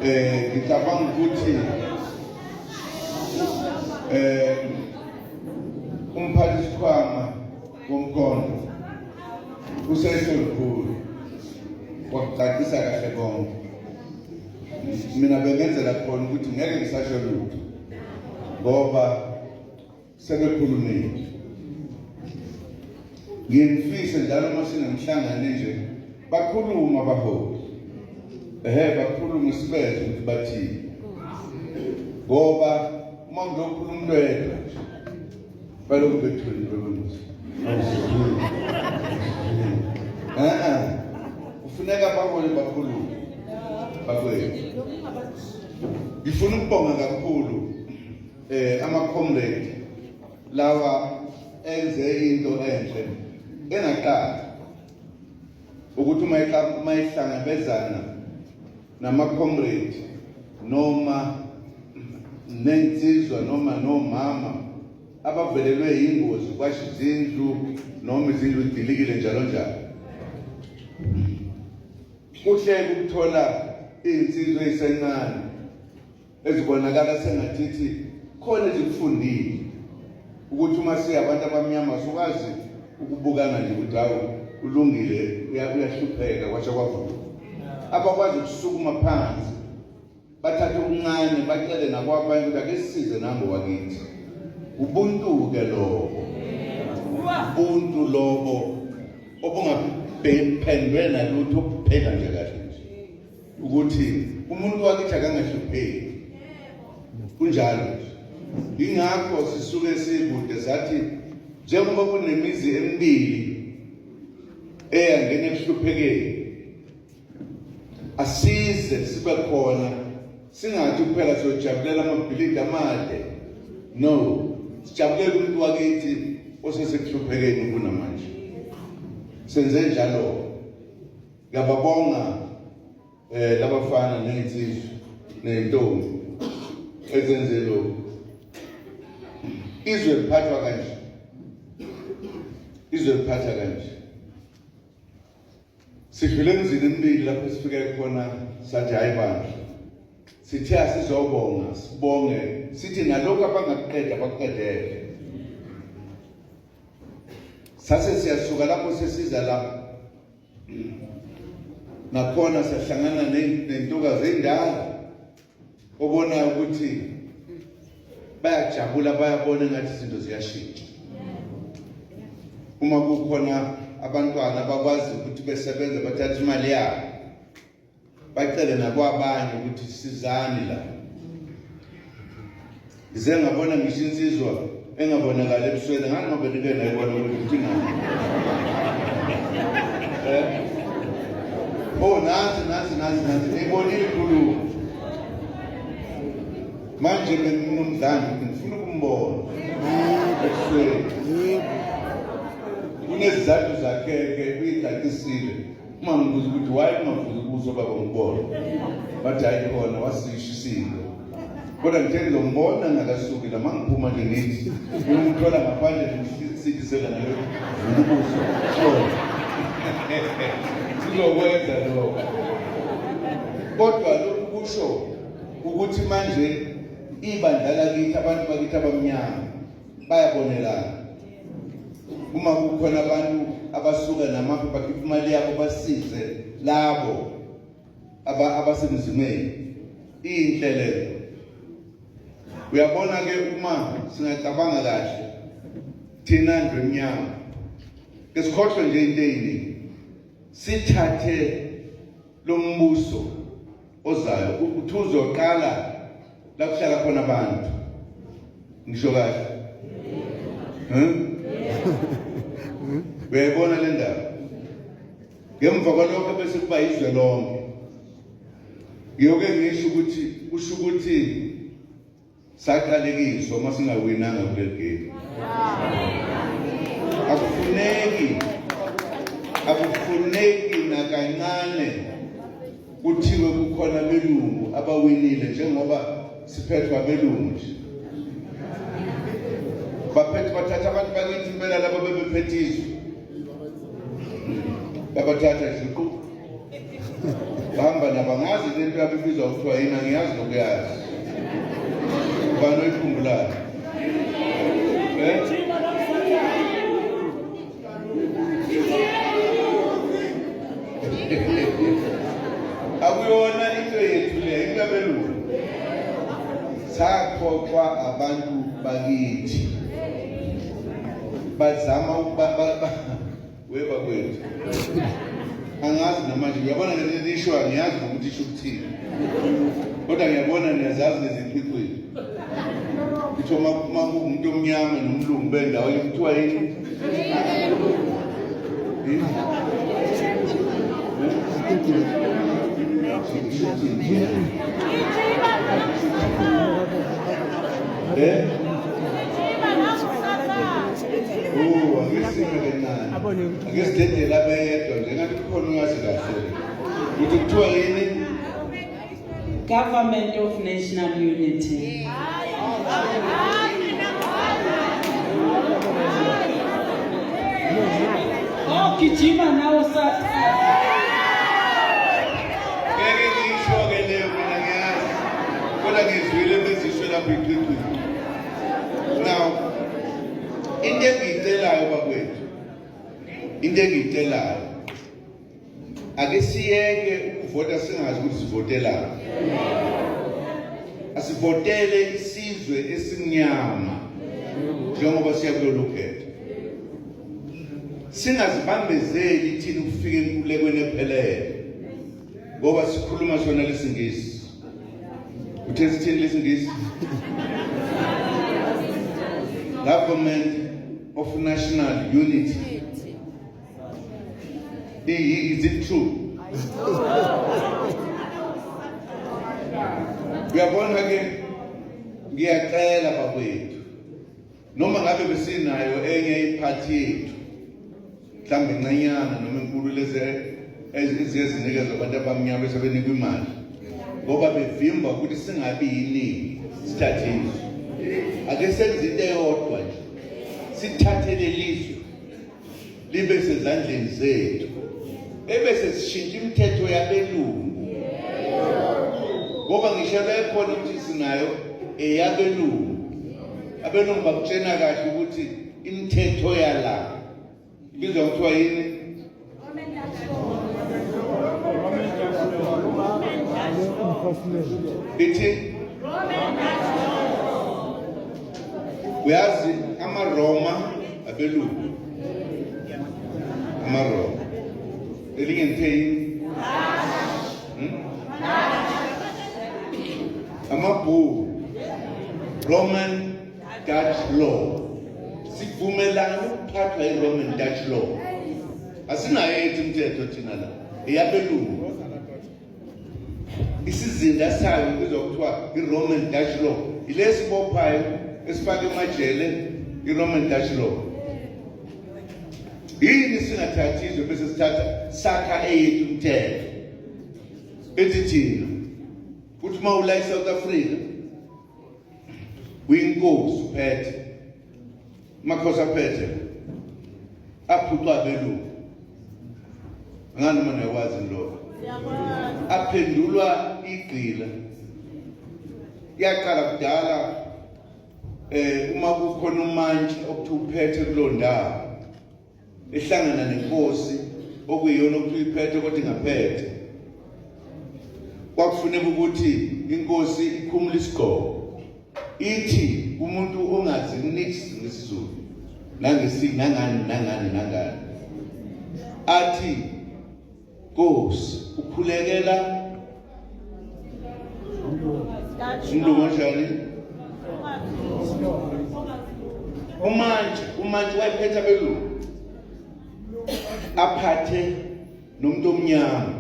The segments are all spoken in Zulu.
ngicabanga ukuthi umphathisikhwama womkhondo usesholukhulu wakucacisa kahle konke. Mina bengenzela khona ukuthi ngeke ngisasho lutho ngoba sebekhulumile. Ngiyimfise njalo uma sinemhlangano nje bakhuluma abaholi. Bakhuluma isibeze ukuthi bathini. Ngoba uma ngizokhuluma umuntu wedwa balokhu bethule bebuza. Kufuneka abaholi bakhulume. Bakwethu. Ngifuna ukubonga kakhulu ama-comrade lawa enze into enhle engaqala ukuthi uma ihlangabezana nama-comrade noma nensizwa noma nomama abavelelwe yingozi kwasha izindlu noma izindlu zidilikile njalo njalo. Kuhle ukuthola insizwa ezisencane ezibonakala sengathi khona ezikufundile ukuthi uma siyabantu abamnyama sokwazi ukubukana nje ukuthi hawo ulungile uyahlupheka kwasha kwavuka. Abakwazi ukusukuma phansi bathathe okuncane bacele nakwabanye ukuthi ake sisize nango wakithi. Ubuntu-ke lobo, ubuntu lobo obungaphendwe nalutho okupheka nje kahle ukuthi umuntu wakithi akangahlupheki kunjalo. Ingakho sisuke sikude sathi njengoba kunemizi emibili eyangena ekuhluphekeni asize sibe khona, singathi kuphela sojabulela amabhilidi amade. No, sijabulela umuntu wakithi osesekuhluphekeni kunamanje. Senze njalo. Ngiyababonga labafana nensizwa nentombi ezenze lokho. Izwe liphathwa kanje. Izwe liphatha kanje. Sidlule emizini emibili lapho sifike khona sathi hayi bandla. Sithe asizobonga, sibonge, sithi nalokho abangakuqeda bakuqedele. Sase siyasuka lapho sesiza lapho. Nakhona sihlangana nentokazi endala obona ukuthi bayajabula bayabona ngathi izinto ziyashintsha. Uma kukhona abantwana bakwazi ukuthi besebenze bathathe imali yabo bacele nakwabanye ukuthi sizani la. Ngize ngabona ngisho insizwa engabonakala ebusweni ngani ngoba nike nayibona ukuthi ngani. Nansi ngibonile ikhuluma. Manje benomdlalo ngifuna ukumbona. Unezizathu zakhe uyicacisile. Uma ngibuza ukuthi why ungavuzi ukubuzo baba ngibona. Bathi hayi khona wasishisile. Kodwa ngithe ngizombona ngakasuki la mangiphuma nje nithi ngimthola ngaphandle ngisitisela nayo ubuso. Sizokwenza lokho. Kodwa lokhu kusho ukuthi manje ibandla lakithi abantu bakithi abamnyama bayabonelana. Uma kukhona abantu abasuka namaphi bakhipha imali yabo basize labo abasemzimeni inhlelelo. Uyabona ke uma singacabanga kahle thina ndwe emnyama kesikhohlwe nje into eyiningi sithathe lo mbuso ozayo ukuthi uzoqala la kuhlala khona abantu. Ngisho kahle uyayibona le ndaba. Ngemva kwalokho bese kuba izwe lonke. Ngiyoke ngisho ukuthi usho ukuthi saqalekiswa uma singawinanga kuleli game. Akufuneki nakancane kuthiwe kukhona belungu abawinile njengoba siphethwa abelungu nje. Bathatha abantu bakithi impela labo bebephethizwe. Babathatha nje. bahamba nabangazi lento yabibizwa kuthiwa yini angiyazi lokuyazi ubani oyikhumbulayo akuyona into yethu le into yabelungu sakhoxwa abantu bakithi bazama weba kwethu angazi namanje ngiyabona leli lisho angiyazi ukuthi isho ukuthini kodwa ngiyabona niyazazi neziqhiqweni kuthiwa uma umuntu omnyama nomlungu bendawo kuthiwa yini Akesithethe lapha yedwa njengathi kukhona ungazi kahle ukuthi kuthiwa yini Government of National Unity. Oh, Kijima now sir. Ngeke ngisho-ke leyo mina ngiyazi kodwa ngizwile bezisho lapho iqhiqweni. Now into engiyicelayo bakwethu into engiyicelayo ake siyeke ukuvota singazi ukuthi sivotelani asivotele isizwe esimnyama njengoba siya kulolu khetho singazibambezeli thina ukufika enkululekweni ephelele ngoba sikhuluma sona lesingisi uthe sithini lesingisi Government of National Unity. Is it true? Uyabona ke ngiyacela bakwethu noma ngabe besinayo enye iphathi yethu mhlambe ncenyana noma enkulu leze ezizinikezwe abantu abamnyama bese benikwa imali ngoba bevimba ukuthi singabi yiningi sithathizwe ake senze into eyodwa nje sithathele lizwe libe sezandleni zethu ebese sishintsha imithetho yabelungu ngoba ngisho bekhona ukuthi sinayo eyabelungu abelungu bakutshena kahle ukuthi imithetho yala bizwa kuthiwa yini ithi uyazi amaRoma abelungu amaRoma elinye nitheni amabhuku Roman Dutch law sivumelana ukuphathwa iRoman Dutch law asinayo ethi imithetho thina la eyabelungu isizinda sayo kubizwa kuthiwa iRoman Dutch law ilesibophayo esifake emajele iRoman Dutch law yini singathathi izwe bese sithatha sakha eyethu umthetho ethi thina kuthi uma ula eSouth Africa uyinkosi uphethe makhosi aphethe aphucwa belungu ngani uma nayawazi lokho aphendulwa igqila yaqala kudala uma kukhona umantshi okuthi uphethe kulo ndawo ehlangana nenkosi okuyiyona ukuthi iphethe kodwa ingaphethe kwakufuneka ukuthi inkosi ikhumule isigqoko ithi umuntu ongazi nix ngesizulu nangani athi Nkosi ukhulekela umlungu njani umantshi wayephetha belungu aphathe nomuntu omnyama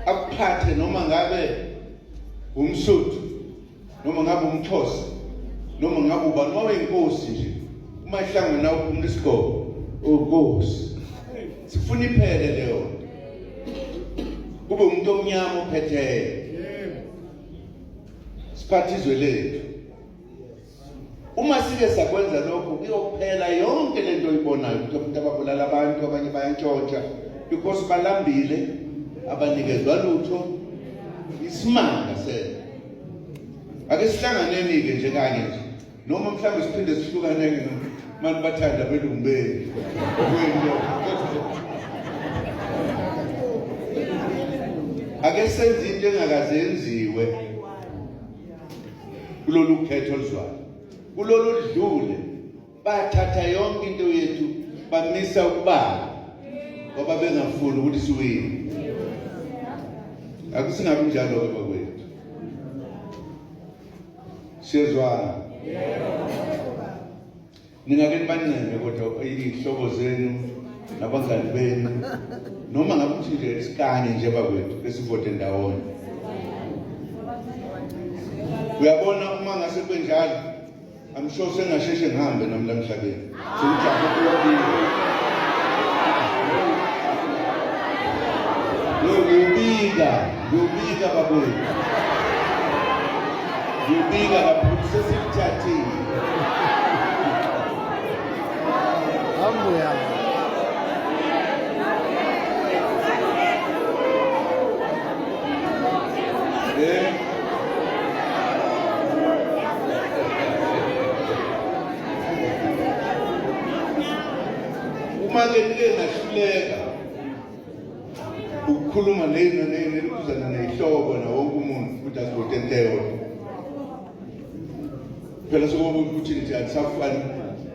akuphathe noma ngabe umSuthu noma ngabe umXhosa noma ngabe ubani uma uyinkosi nje uma ihlangana uphumula isigqoko Nkosi sifuna iphele leyo kube umuntu omnyama ophetheyo siphathizwe lethu uma sike sakwenza lokho kuyophela yonke lento oyibonayo ukuthi abantu ababulala abantu abanye bayantshontsha because balambile abanikezwa lutho isimanga selo. Ake sihlanganeni-ke nje kanye nje noma mhlawumbe siphinde sihlukaneke manje bathanda belumbeni ake senze into engakaze yenziwe kulolu khetho oluzwayo. Kulolu oludlule bathatha yonke into yethu bamisa ukubala ngoba bengafuni ukuthi siwine. Akusingabi njalo-ke bakwethu. Siyezwana? Ningake nibanceme kodwa iy'hlobo zenu nabangani benu noma ngabe uthi nje isikanye nje bakwethu besivote ndawonye. Uyabona uma ngase kwenjalo I'm sure sengasheshe ngihambe nami la emhlabeni. Sengijahe ukuyobika. Ngiyobika bakwethu. Ngiyobika kakhulu sesilithathile. Hambuya. Uma-ke nike ngahluleka ukukhuluma nelukuzana ney'hlobo nawonke umuntu ukuthi asivote enteko. Phela sokuba ukuthi nje anisafani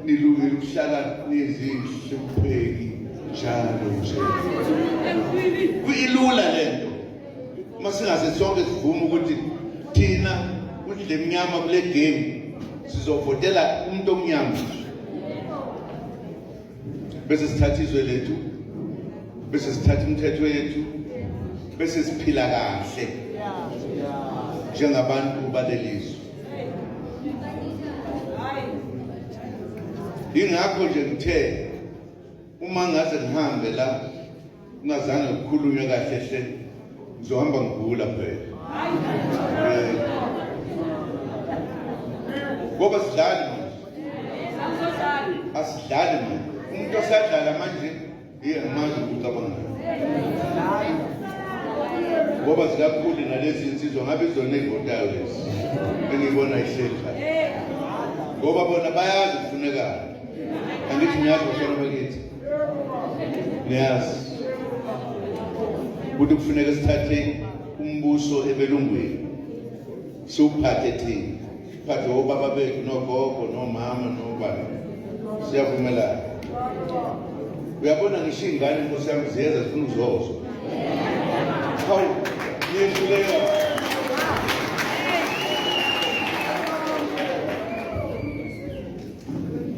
nilungile ukuhlala nezihlupheki njalo nje. Kuyilula lento. Uma singase sonke sivume ukuthi thina kudle emnyama kule game sizovotela umuntu omnyama. Bese sithatha izwe lethu, bese sithatha imithetho yethu, bese siphila kahle njengabantu balelizwe. Ingakho nje ngithe uma ngaze ngihambe la ungazange ukukhulunywa kahle hle ngizohamba ngigula phela. Ngoba sidlali manje. Asidlali manje. Umuntu osadlala manje ngimazi ukucabanga. Ngoba zikakhulu nalezi insizwa ngabe izona ezivotayo lezi engibona ihleli phansi. Ngoba bona bayazi kufuneka. Angithi niyazi bashona bakithi. Niyazi. Ukuthi kufuneka sithathe umbuso ebelungweni. Siwuphathe thina. Siphathe obaba bethu nogogo nomama nobaba. Siyavumelana. Uyabona ngisho ingane inkosi yami ziyeza zifuna uzozwa. Hawu, niyehluleka.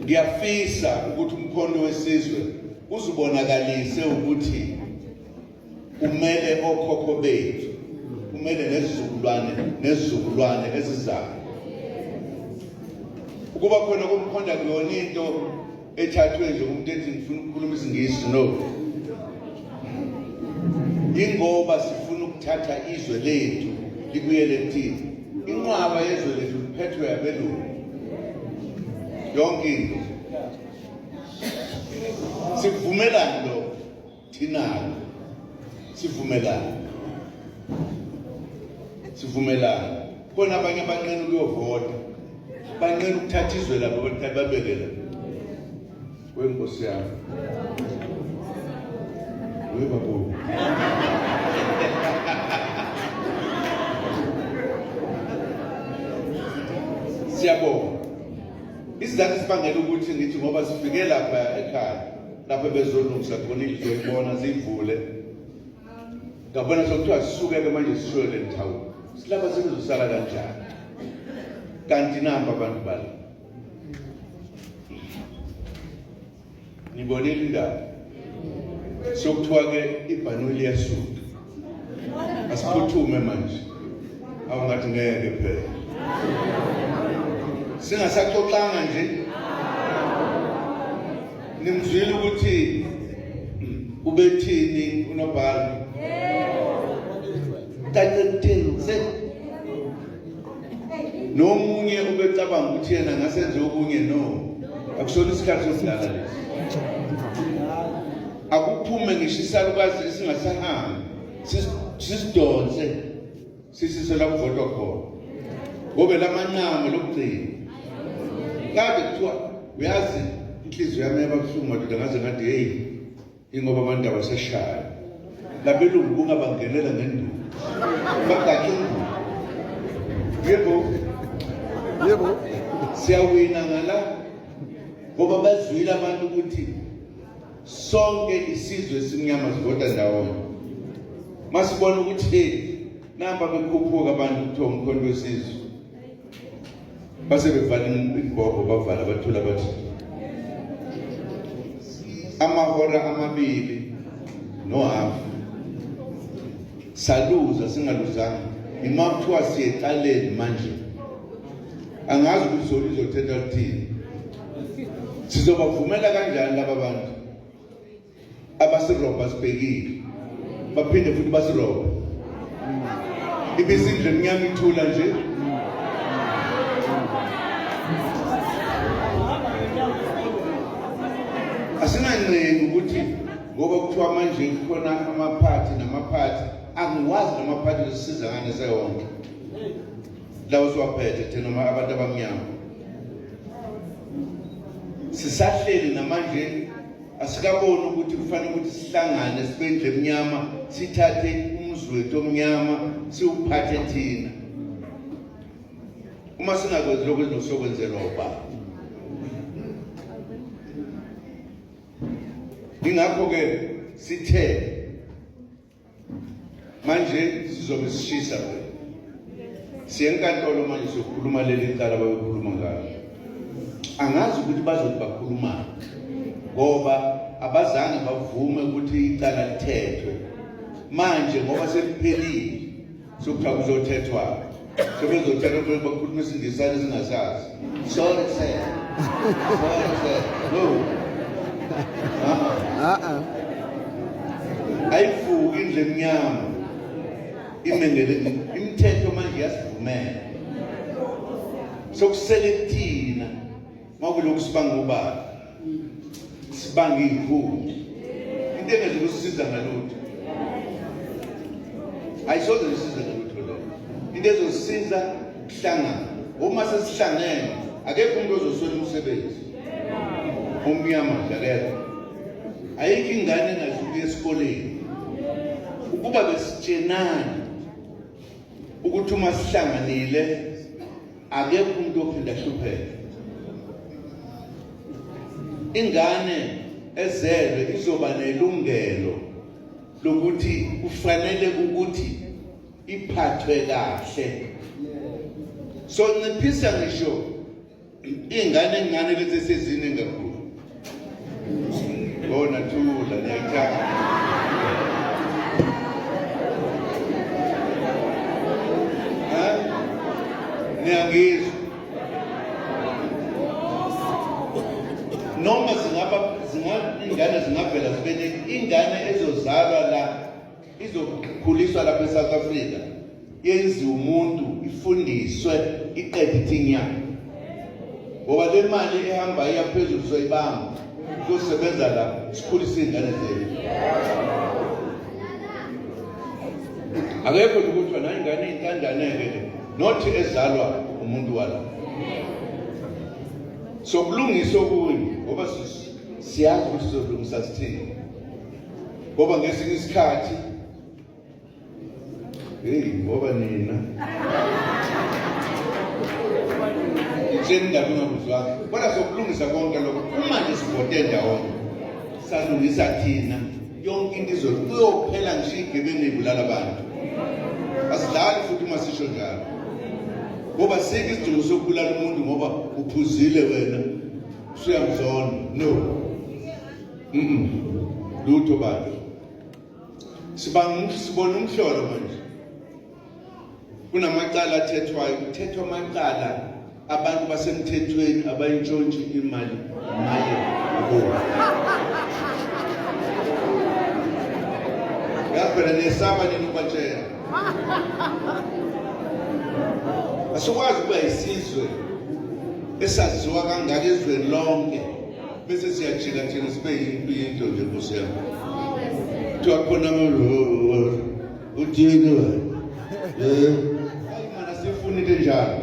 Ngiyafisa ukuthi umkhondo wesizwe uzibonakalise ukuthi umele okhokho bethu, umele nezizukulwane ezizayo. Ukuba khona kumkhonda kuyona into ethathwe nje umuntu ethi ngifuna ukukhuluma isingisi no. Ingoba sifuna ukuthatha izwe lethu libuyele kuthina. Inqwaba yezwe lethu liphethwe abelungu. Yonke into. Sivumelane lo thina. Sivumelane. Khona abanye abanqena ukuyovota. Banqena ukuthatha izwe labo babekela. Wenkosi yami. Webabo. Siyabonga. Isizathu sibangela ukuthi ngithi ngoba sifike lapha ekhaya lapha bezolungisa khona izwe ibona zivule. Ngabona sokuthiwa sisuke-ke manje sishwele nthawu. Silapha sizosala kanjani? Kanti namba abantu bala. Nibonile indaba. Sokuthiwa-ke ibhanoyi liyasuka. Asiphuthume manje. Awungathi ngeke phela. Singasaxoxanga nje. Nimzwile ukuthi ubethini unobhala. Tatethenze. Nomunye ubecabanga ukuthi yena ngasenze okunye no. Akusona isikhathi sokudlala lesi. Akuphume ngisho isalukazi esingasahambi sisidonse sisisela kuvotwa khona ngoba lamanqama lokugcina kade kuthiwa uyazi inhliziyo yami yababuhlungu madoda ngaze ngathi hey ingoba abantu abaseshaya labelungu kungabangenela ngenduku bagakhe Yebo. siyawina ngala ngoba bazwile abantu ukuthi sonke isizwe esimnyama sivota ndawonye masibona ukuthi hey namba bekhuphuka abantu kuthiwa umkhonto wesizwe base bevala imbhobho bavala bathula bathi amahora amabili no half saluza singaluzanga imakuthiwa siyeqaleni manje angazi ukuthi solizothetha ukuthini sizobavumela kanjani laba bantu abasirobha sibhekile baphinde futhi basirobha ibisindle emnyama ithula nje asinancenga ukuthi ngoba kuthiwa manje kukhona amaphathi namaphathi angiwazi namaphathi zisiza ngane seyonke lawo siwaphethe thina abantu abamnyama sisahleli namanje asikaboni ukuthi kufanele ukuthi sihlangane sibendle emnyama sithathe umzwethu omnyama siwuphathe thina uma singakwenzi lokho ezinosokwenzelwa ubaba ingakho-ke sithe manje sizobe sishisa siye enkantolo manje sokhuluma leli cala babekhuluma ngalo angazi ukuthi bazothi bakhuluma ngoba abazange bavume ukuthi icala lithethwe manje ngoba seliphelile sokuthiwa kuzothethwa sebezothethwa bakhuluma isindisane singasazi sorry sir no ayivuki indle emnyama imengele imithetho manje yasivumela sokusele kuthina makulokhu sibanga ubaba sibanga iy'khulu into engezokusisiza ngalutho ayisoze zisize ngalutho leyo into ezosisiza kuhlangana uma sesihlangene akekho umuntu ozosola umsebenzi omnyama dlalela ayikho ingane engazuki esikoleni ukuba besitshenana ukuthi uma sihlanganile akekho umuntu ophinda hlupheke ingane ezelwe izoba nelungelo lokuthi kufanele ukuthi iphathwe kahle so ngiphisa ngisho ingane encane lezi esezine kakhulu bona thula niyayithanda niyangizwa noma ingane zingavela zibe ingane ezozalwa la izokhuliswa lapha eSouth Africa yenziwe umuntu ifundiswe iqede inyanga ngoba le mali ehamba iyaphezulu soyibamba kusebenza la sikhulisa ingane zethu akekho ukuthi wena ingane intandane-ke nothi ezalwa umuntu wala sokulungisa okunye ngoba siyazi ukuthi sizolungisa sithini ngoba ngesinye isikhathi ngoba nina itsheni ngabe ngakuzwanga kodwa sokulungisa konke lokho uma nje sivote ndawonye salungisa thina yonke into kuyophela ngisho igebengu ibulala abantu asidlali futhi uma sisho njalo ngoba sikho isidingo sokubulala umuntu ngoba uphuzile wena usuyamzona no lutho bantu sibona umhlolo manje kunamacala athethwayo kuthethwa amacala abantu basemthethweni abayintshontshe imali maye abo yaphela nesaba ninobatshela asukwazi ukuba isizwe esaziwa kangaka ezweni lonke bese siyajika thina sibe yinto nje Nkosi yami kuthiwa khona uthini wena? Hayi mana sifunile njalo.